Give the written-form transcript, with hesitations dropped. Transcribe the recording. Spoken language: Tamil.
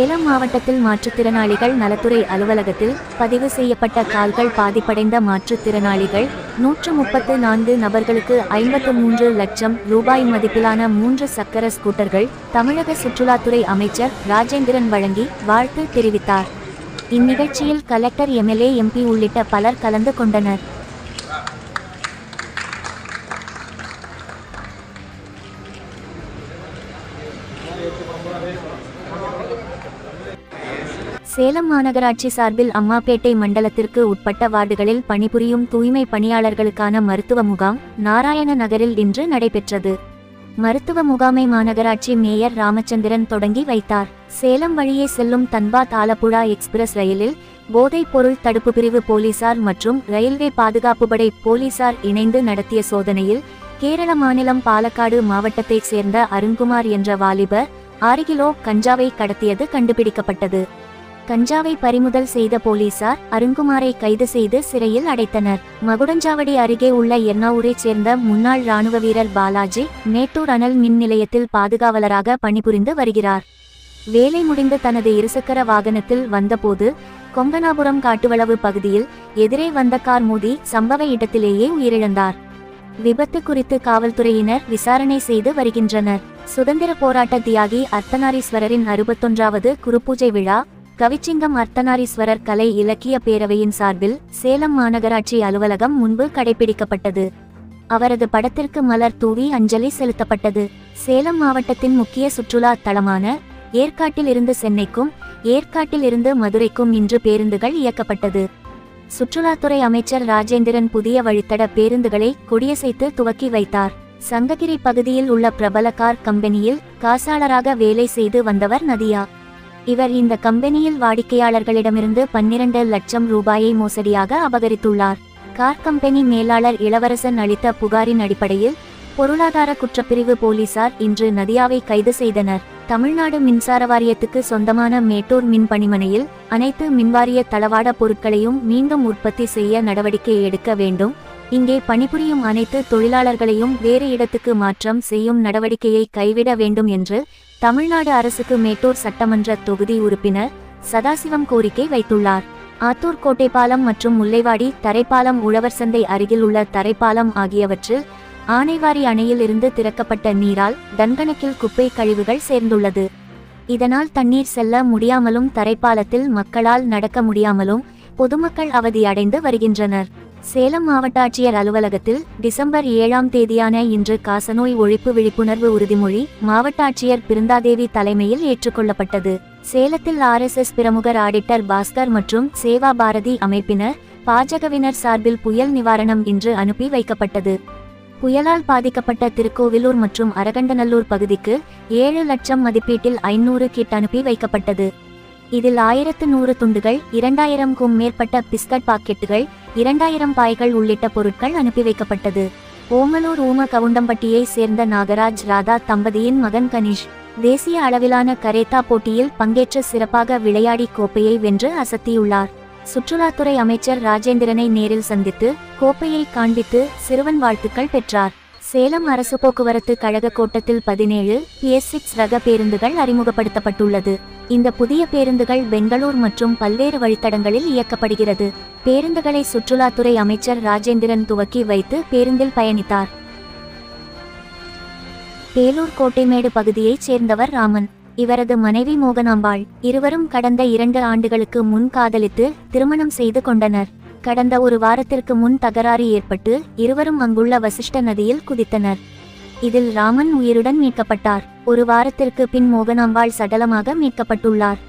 சேலம் மாவட்டத்தில் மாற்றுத்திறனாளிகள் நலத்துறை அலுவலகத்தில் பதிவு செய்யப்பட்ட கால்கள் பாதிப்படைந்த மாற்றுத்திறனாளிகள் 134 நபர்களுக்கு 53 லட்சம் ரூபாய் மதிப்பிலான 3 சக்கர ஸ்கூட்டர்கள் தமிழக சுற்றுலாத்துறை அமைச்சர் ராஜேந்திரன் வழங்கி வாழ்த்து தெரிவித்தார். இந்நிகழ்ச்சியில் கலெக்டர், எம்எல்ஏ, எம்பி உள்ளிட்ட பலர் கலந்து கொண்டனர். சேலம் மாநகராட்சி சார்பில் அம்மாப்பேட்டை மண்டலத்திற்கு உட்பட்ட வார்டுகளில் பணிபுரியும் தூய்மை பணியாளர்களுக்கான மருத்துவ முகாம் நாராயண நகரில் இன்று நடைபெற்றது. மருத்துவ முகாமை மாநகராட்சி மேயர் ராமச்சந்திரன் தொடங்கி வைத்தார். சேலம் வழியே செல்லும் தன்பாத் ஆலப்புழா எக்ஸ்பிரஸ் ரயிலில் போதைப் பொருள் தடுப்பு பிரிவு போலீசார் மற்றும் ரயில்வே பாதுகாப்புப்படை போலீசார் இணைந்து நடத்திய சோதனையில் கேரள மாநிலம் பாலக்காடு மாவட்டத்தைச் சேர்ந்த அருண்குமார் என்ற வாலிபர் 6 கிலோ கஞ்சாவை கடத்தியது கண்டுபிடிக்கப்பட்டது. கஞ்சாவை பறிமுதல் செய்த போலீசார் அருண்குமாரை கைது செய்து சிறையில் அடைத்தனர். மகுடஞ்சாவடி அருகே உள்ள எர்ணாவூரைச் சேர்ந்த முன்னாள் ராணுவ வீரர் பாலாஜி மேட்டூர் அனல் மின் நிலையத்தில் பாதுகாவலராக பணிபுரிந்து வருகிறார். வேலை முடிந்து தனது இருசக்கர வாகனத்தில் வந்தபோது கொங்கனாபுரம் காட்டுவளவு பகுதியில் எதிரே வந்த கார் மோதி சம்பவ இடத்திலேயே உயிரிழந்தார். விபத்து குறித்து காவல்துறையினர் விசாரணை செய்து வருகின்றனர். சுதந்திர போராட்ட தியாகி அர்த்தநாரீஸ்வரரின் 61வது குருபூஜை விழா கவிச்சிங்கம் அர்த்தநாரீஸ்வரர் கலை இலக்கிய பேரவையின் சார்பில் சேலம் மாநகராட்சி அலுவலகம் முன்பு கடைபிடிக்கப்பட்டது. அவரது படத்திற்கு மலர் தூவி அஞ்சலி செலுத்தப்பட்டது. சேலம் மாவட்டத்தின் முக்கிய சுற்றுலா தலமான ஏற்காட்டில் இருந்து சென்னைக்கும் ஏற்காட்டில் இருந்து மதுரைக்கும் இன்று பேருந்துகள் இயக்கப்பட்டது. சுற்றுலாத்துறை அமைச்சர் ராஜேந்திரன் புதிய வழித்தட பேருந்துகளை கொடியசைத்து துவக்கி வைத்தார். சங்ககிரி பகுதியில் உள்ள பிரபல கார் கம்பெனியில் காசாளராக வேலை செய்து வந்தவர் நதியா. இவர் இந்த கம்பெனியில் வாடிக்கையாளர்களிடமிருந்து 12 லட்சம் ரூபாயை மோசடியாக அபகரித்துள்ளார். கார் கம்பெனி மேலாளர் இளவரசன் அளித்த புகாரின் அடிப்படையில் பொருளாதார குற்றப்பிரிவு போலீசார் இன்று நதியாவை கைது செய்தனர். தமிழ்நாடு மின்சார வாரியத்துக்கு சொந்தமான மேட்டூர் மின் பணிமனையில் அனைத்து மின்வாரிய தளவாட பொருட்களையும் மீண்டும் உற்பத்தி செய்ய நடவடிக்கை எடுக்க வேண்டும். இங்கே பணிபுரியும் அனைத்து தொழிலாளர்களையும் வேறு இடத்துக்கு மாற்றம் செய்யும் நடவடிக்கையை கைவிட வேண்டும் என்று தமிழ்நாடு அரசுக்கு மேட்டூர் சட்டமன்ற தொகுதி உறுப்பினர் சதாசிவம் கோரிக்கை வைத்துள்ளார். ஆத்தூர் கோட்டைப்பாலம் மற்றும் முல்லைவாடி தரைப்பாலம் உழவர் சந்தை அருகில் உள்ள தரைப்பாலம் ஆகியவற்றில் ஆனைவாரி அணையில் இருந்து திறக்கப்பட்ட நீரால் டன்கணக்கில் குப்பை கழிவுகள் சேர்ந்துள்ளது. இதனால் தண்ணீர் செல்ல முடியாமலும் தரைப்பாலத்தில் மக்களால் நடக்க முடியாமலும் பொதுமக்கள் அவதியடைந்து வருகின்றனர். சேலம் மாவட்ட ஆட்சியர் அலுவலகத்தில் டிசம்பர் 7ஆம் தேதியான இன்று காசநோய் ஒழிப்பு விழிப்புணர்வு உறுதிமொழி மாவட்ட ஆட்சியர் பிருந்தாதேவி தலைமையில் ஏற்றுக்கொள்ளப்பட்டது. சேலத்தில் RSS பிரமுகர் ஆடிட்டர் பாஸ்கர் மற்றும் சேவா பாரதி அமைப்பினர் பாஜகவினர் சார்பில் புயல் நிவாரணம் இன்று அனுப்பி வைக்கப்பட்டது. புயலால் பாதிக்கப்பட்ட திருக்கோவிலூர் மற்றும் அரகண்டநல்லூர் பகுதிக்கு 7 லட்சம் மதிப்பீட்டில் 500 கிட் அனுப்பி வைக்கப்பட்டது. இதில் 1100 துண்டுகள், 2000க்கும் மேற்பட்ட பிஸ்கட் பாக்கெட்டுகள், 2000 பாய்கள் உள்ளிட்ட பொருட்கள் அனுப்பி வைக்கப்பட்டது. ஓமலூர் ஊம கவுண்டம்பட்டியை சேர்ந்த நாகராஜ் ராதா தம்பதியின் மகன் கனிஷ் தேசிய அளவிலான கரேத்தா போட்டியில் பங்கேற்று சிறப்பாக விளையாடி கோப்பையை வென்று அசத்தியுள்ளார். சுற்றுலாத்துறை அமைச்சர் ராஜேந்திரனை நேரில் சந்தித்து கோப்பையை காண்பித்து சிறுவன் வாழ்த்துக்கள் பெற்றார். சேலம் அரசு போக்குவரத்து கழக கோட்டத்தில் 17 PS6 ரக பேருந்துகள் அறிமுகப்படுத்தப்பட்டுள்ளது. இந்த புதிய பேருந்துகள் பெங்களூர் மற்றும் பல்வேறு வழித்தடங்களில் இயக்கப்படுகிறது. பேருந்துகளை சுற்றுலாத்துறை அமைச்சர் ராஜேந்திரன் துவக்கி வைத்து பேருந்தில் பயணித்தார். பேலூர் கோட்டைமேடு பகுதியைச் சேர்ந்தவர் ராமன். இவரது மனைவி மோகனாம்பாள். இருவரும் கடந்த 2 ஆண்டுகளுக்கு முன் காதலித்து திருமணம் செய்து கொண்டனர். கடந்த ஒரு வாரத்திற்கு முன் தகராறு ஏற்பட்டு இருவரும் அங்குள்ள வசிஷ்ட நதியில் குதித்தனர். இதில் ராமன் உயிருடன் மீட்கப்பட்டார். ஒரு வாரத்திற்கு பின் மோகனாம்பாள் சடலமாக மீட்கப்பட்டுள்ளார்.